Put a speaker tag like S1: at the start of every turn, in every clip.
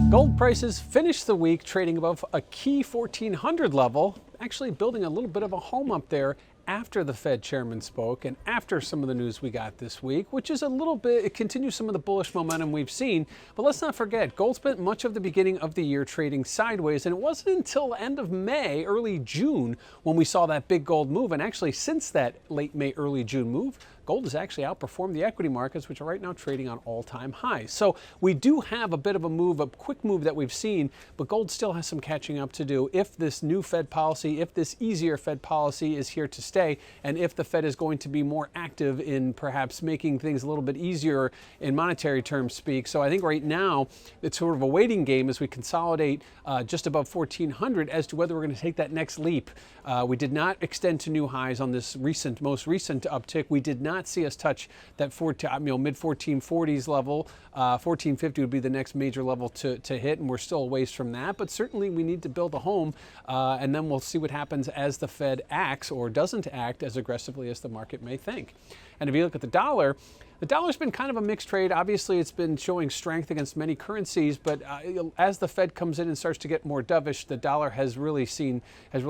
S1: Gold prices finished the week trading above a key 1400 level, actually building a little bit of a home up there after the Fed chairman spoke and after some of the news we got this week, which is a little bit, it continues some of the bullish momentum we've seen. But let's not forget, gold spent much of the beginning of the year trading sideways, and it wasn't until end of May, early June, when we saw that big gold move. And actually, since that late May, early June move, gold has actually outperformed the equity markets, which are right now trading on all-time highs. So we do have a bit of a move, a quick move that we've seen, but gold still has some catching up to do if this new Fed policy, if this easier Fed policy is here to stay, and if the Fed is going to be more active in perhaps making things a little bit easier in monetary terms speak. So I think right now it's sort of a waiting game as we consolidate just above 1400 as to whether we're going to take that next leap. We did not extend to new highs on this most recent uptick. We did not see us touch that mid 1440s level. 1450 would be the next major level to hit, and we're still a ways from that. But certainly we need to build a home, and then we'll see what happens as the Fed acts or doesn't act as aggressively as the market may think. And if you look at the dollar's been kind of a mixed trade. Obviously, it's been showing strength against many currencies, but as the Fed comes in and starts to get more dovish, the dollar has really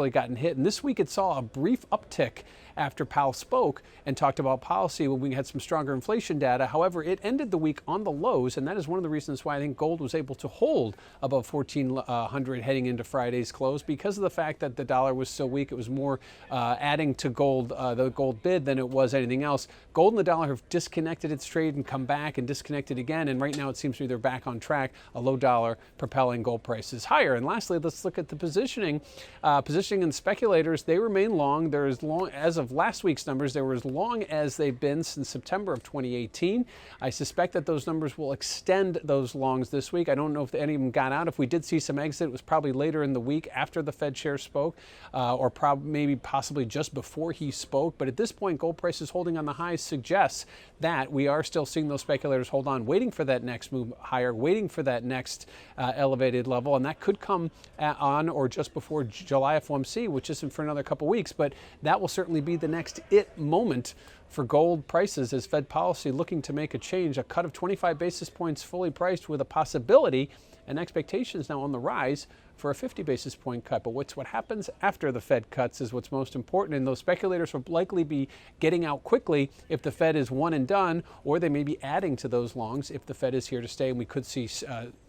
S1: gotten hit. And this week it saw a brief uptick after Powell spoke and talked about policy when we had some stronger inflation data. However, it ended the week on the lows, and that is one of the reasons why I think gold was able to hold above 1400 heading into Friday's close, because of the fact that the dollar was so weak. It was more adding to gold, the gold bid, than it was anything else. Gold and the dollar have disconnected its trade and come back and disconnected again, and right now it seems to be they're back on track, a low dollar propelling gold prices higher. And lastly, let's look at the positioning. Positioning and speculators, they remain long. They're as long, as of last week's numbers, they were as long as they've been since September of 2018. I suspect that those numbers will extend those longs this week. I don't know if any of them got out. If we did see some exit, it was probably later in the week after the Fed chair spoke, or possibly just before he spoke. But at this point, gold prices holding on the highs suggests that we are still seeing those speculators hold on, waiting for that next move higher, waiting for that next elevated level, and that could come on or just before July FOMC, which isn't for another couple weeks, but that will certainly be the next moment for gold prices as Fed policy looking to make a change, a cut of 25 basis points fully priced with a possibility and expectations now on the rise for a 50 basis point cut. But what happens after the Fed cuts is what's most important, and those speculators will likely be getting out quickly if the Fed is one and done, or they may be adding to those longs if the Fed is here to stay, and we could see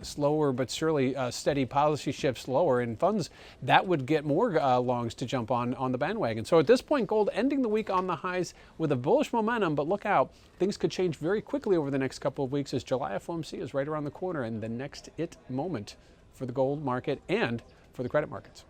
S1: slower but surely steady policy shifts lower in funds. That would get more longs to jump on the bandwagon. So at this point, gold ending the week on the highs with a bullish momentum, but look out, things could change very quickly over the next couple of weeks as July FOMC is right around the corner and the next moment for the gold market and for the credit markets.